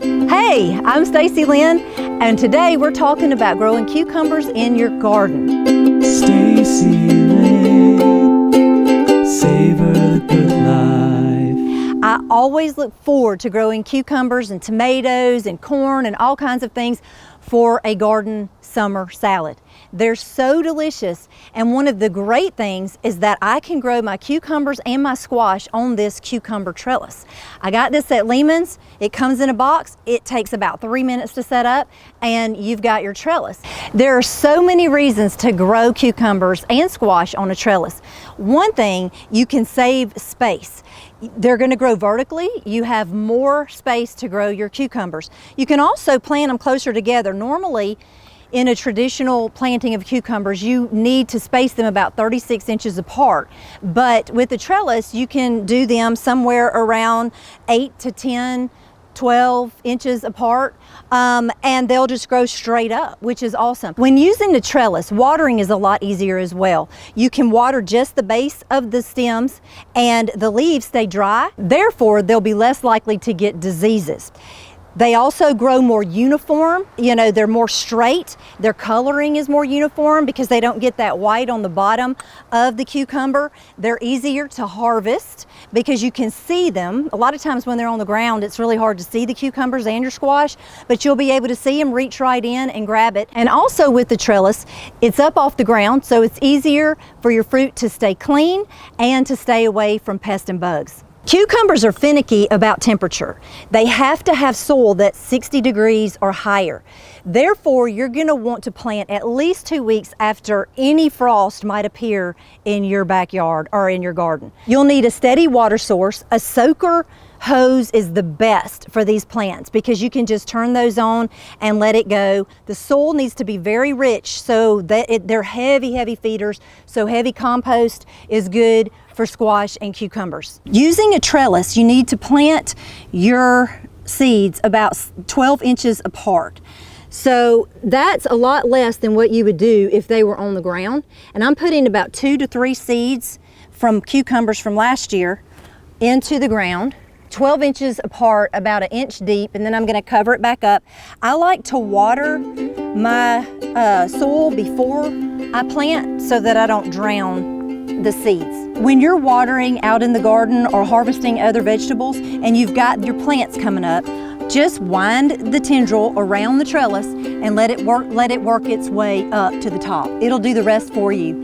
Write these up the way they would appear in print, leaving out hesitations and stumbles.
Hey, I'm Stacy Lynn, and today we're talking about growing cucumbers in your garden. Stacy Lynn, savor the good life. I always look forward to growing cucumbers and tomatoes and corn and all kinds of things for a garden summer salad. They're so delicious, and one of the great things is that I can grow my cucumbers and my squash on this cucumber trellis. I got this at Lehman's. It comes in a box. It takes about 3 minutes to set up, and you've got your trellis. There are so many reasons to grow cucumbers and squash on a trellis. One thing, you can save space. They're going to grow vertically. You have more space to grow your cucumbers. You can also plant them closer together. Normally, in a traditional planting of cucumbers, you need to space them about 36 inches apart. But with the trellis, you can do them somewhere around 8 to 10, 12 inches apart, and they'll just grow straight up, which is awesome. When using the trellis, watering is a lot easier as well. You can water just the base of the stems, and the leaves stay dry. Therefore, they'll be less likely to get diseases. They also grow more uniform. You know, they're more straight. Their coloring is more uniform because they don't get that white on the bottom of the cucumber. They're easier to harvest because you can see them. A lot of times when they're on the ground, it's really hard to see the cucumbers and your squash, but you'll be able to see them, reach right in and grab it. And also with the trellis, it's up off the ground, so it's easier for your fruit to stay clean and to stay away from pests and bugs. Cucumbers are finicky about temperature. They have to have soil that's 60 degrees or higher. Therefore, you're going to want to plant at least 2 weeks after any frost might appear in your backyard or in your garden. You'll need a steady water source. A soaker hose is the best for these plants because you can just turn those on and let it go. The soil needs to be very rich so that they're heavy feeders, so heavy compost is good for squash and cucumbers. Using a trellis, you need to plant your seeds about 12 inches apart. So that's a lot less than what you would do if they were on the ground. And I'm putting about 2 to 3 seeds from cucumbers from last year into the ground, 12 inches apart, about 1 inch deep, and then I'm going to cover it back up. I like to water my soil before I plant so that I don't drown the seeds. When you're watering out in the garden or harvesting other vegetables and you've got your plants coming up, just wind the tendril around the trellis and let it work its way up to the top. It'll do the rest for you.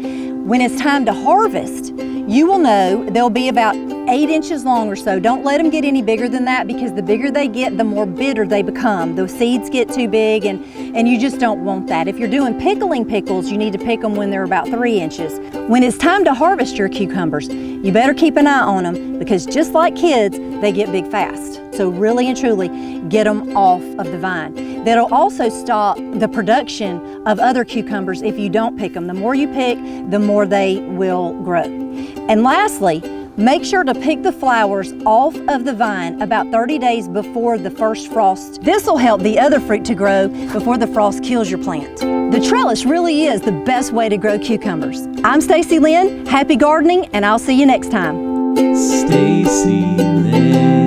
When it's time to harvest, you will know they'll be about 8 inches long or so. Don't let them get any bigger than that because the bigger they get, the more bitter they become. The seeds get too big and you just don't want that. If you're doing pickling pickles, you need to pick them when they're about 3 inches. When it's time to harvest your cucumbers, you better keep an eye on them because just like kids, they get big fast. So really and truly, get them off of the vine. That'll also stop the production of other cucumbers if you don't pick them. The more you pick, the more they will grow. And lastly, make sure to pick the flowers off of the vine about 30 days before the first frost. This will help the other fruit to grow before the frost kills your plant. The trellis really is the best way to grow cucumbers. I'm Stacy Lynn, happy gardening, and I'll see you next time. Stacy Lynn.